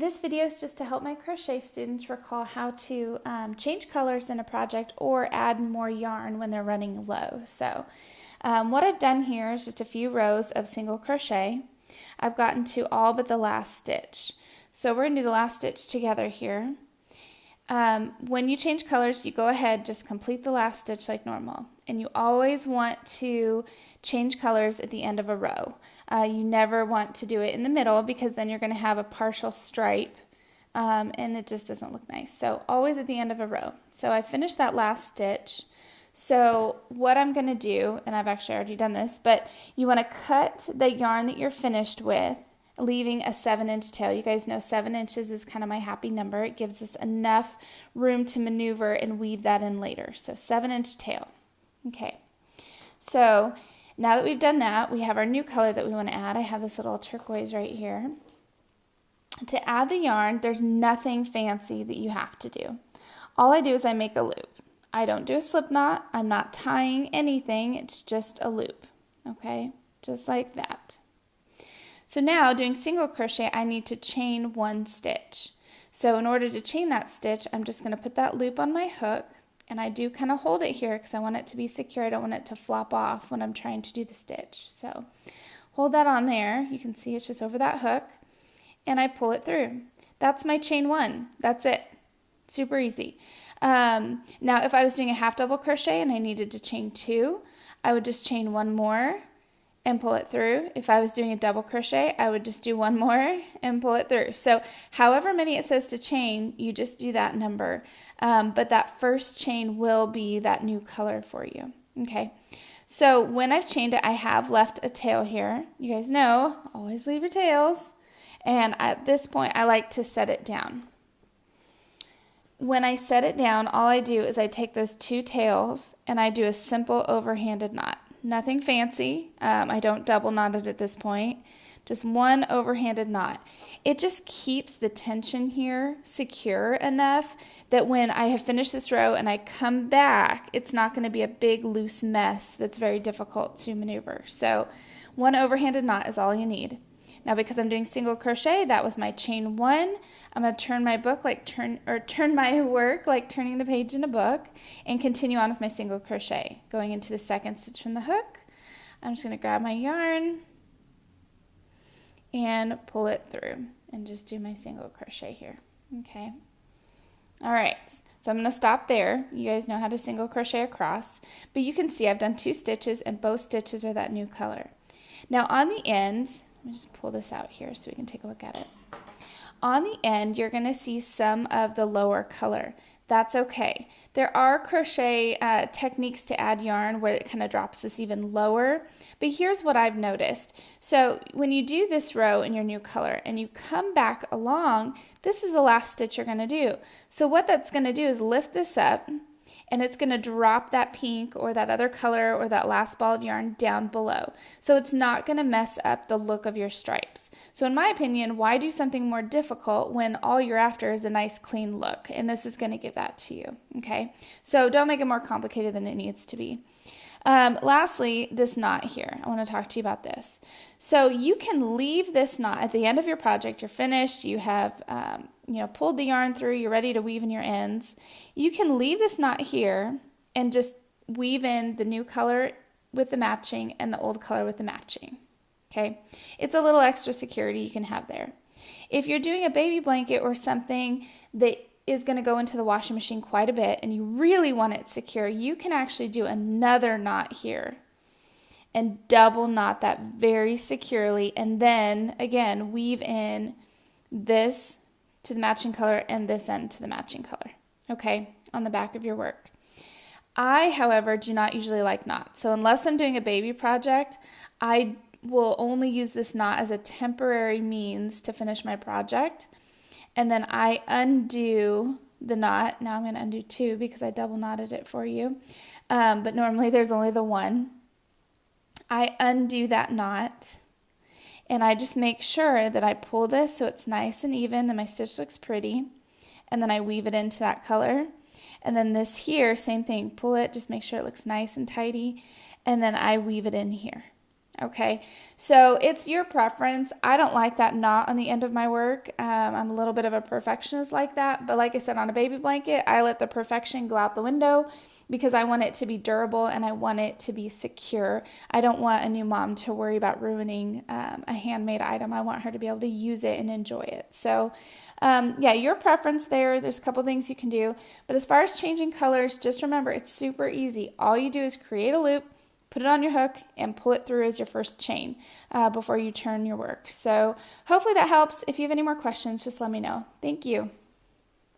This video is just to help my crochet students recall how to change colors in a project or add more yarn when they're running low. So what I've done here is just a few rows of single crochet. I've gotten to all but the last stitch. So we're going to do the last stitch together here. When you change colors, you go ahead, just complete the last stitch like normal. And you always want to change colors at the end of a row. You never want to do it in the middle because then you're going to have a partial stripe and it just doesn't look nice. So always at the end of a row. So I finished that last stitch. So what I'm going to do, and I've actually already done this, but you want to cut the yarn that you're finished with, leaving a 7-inch tail. You guys know 7 inches is kind of my happy number. It gives us enough room to maneuver and weave that in later. So 7-inch tail. Okay, so now that we've done that, we have our new color that we want to add. I have this little turquoise right here. To add the yarn, there's nothing fancy that you have to do. All I do is I make a loop. I don't do a slip knot. I'm not tying anything. It's just a loop. Okay, just like that. So now doing single crochet, I need to chain one stitch. So in order to chain that stitch, I'm just going to put that loop on my hook. And I do kind of hold it here because I want it to be secure. I don't want it to flop off when I'm trying to do the stitch. So hold that on there. You can see it's just over that hook. And I pull it through. That's my chain one. That's it. Super easy. Now if I was doing a half double crochet and I needed to chain two, I would just chain one more and pull it through. If I was doing a double crochet, I would just do one more and pull it through. So however many it says to chain, you just do that number. But that first chain will be that new color for you. Okay. So when I've chained it, I have left a tail here. You guys know, always leave your tails. And at this point, I like to set it down. When I set it down, all I do is I take those two tails and I do a simple overhanded knot. Nothing fancy. I don't double knot it at this point. Just one overhanded knot. It just keeps the tension here secure enough that when I have finished this row and I come back, it's not going to be a big loose mess that's very difficult to maneuver. So one overhanded knot is all you need. Now because I'm doing single crochet, that was my chain one. I'm going to turn my book turn my work like turning the page in a book and continue on with my single crochet. Going into the second stitch from the hook, I'm just going to grab my yarn and pull it through and just do my single crochet here. Okay. All right. So I'm going to stop there. You guys know how to single crochet across, but you can see I've done 2 stitches and both stitches are that new color. Now on the end, let me just pull this out here so we can take a look at it. On the end, you're going to see some of the lower color. That's okay. There are crochet techniques to add yarn where it kind of drops this even lower, but here's what I've noticed. So when you do this row in your new color and you come back along, this is the last stitch you're going to do. So what that's going to do is lift this up and it's going to drop that pink or that other color or that last ball of yarn down below. So it's not going to mess up the look of your stripes. So in my opinion, why do something more difficult when all you're after is a nice clean look? And this is going to give that to you. Okay, so don't make it more complicated than it needs to be. Lastly, this knot here. I want to talk to you about this. So you can leave this knot at the end of your project. You're finished. You have pulled the yarn through. You're ready to weave in your ends. You can leave this knot here and just weave in the new color with the matching and the old color with the matching. Okay, it's a little extra security you can have there. If you're doing a baby blanket or something that is going to go into the washing machine quite a bit and you really want it secure, you can actually do another knot here and double knot that very securely and then again weave in this to the matching color and this end to the matching color, okay, on the back of your work. I, however, do not usually like knots, so unless I'm doing a baby project, I will only use this knot as a temporary means to finish my project. And then I undo the knot. Now I'm going to undo 2 because I double knotted it for you. But normally there's only the one. I undo that knot. And I just make sure that I pull this so it's nice and even and my stitch looks pretty. And then I weave it into that color. And then this here, same thing. Pull it, just make sure it looks nice and tidy. And then I weave it in here. okay? So it's your preference. I don't like that knot on the end of my work. I'm a little bit of a perfectionist like that, but like I said, on a baby blanket, I let the perfection go out the window because I want it to be durable and I want it to be secure. I don't want a new mom to worry about ruining a handmade item. I want her to be able to use it and enjoy it. So yeah, your preference there. There's a couple things you can do. But as far as changing colors, just remember it's super easy. All you do is create a loop, put it on your hook, and pull it through as your first chain before you turn your work. So hopefully that helps. If you have any more questions, just let me know. Thank you.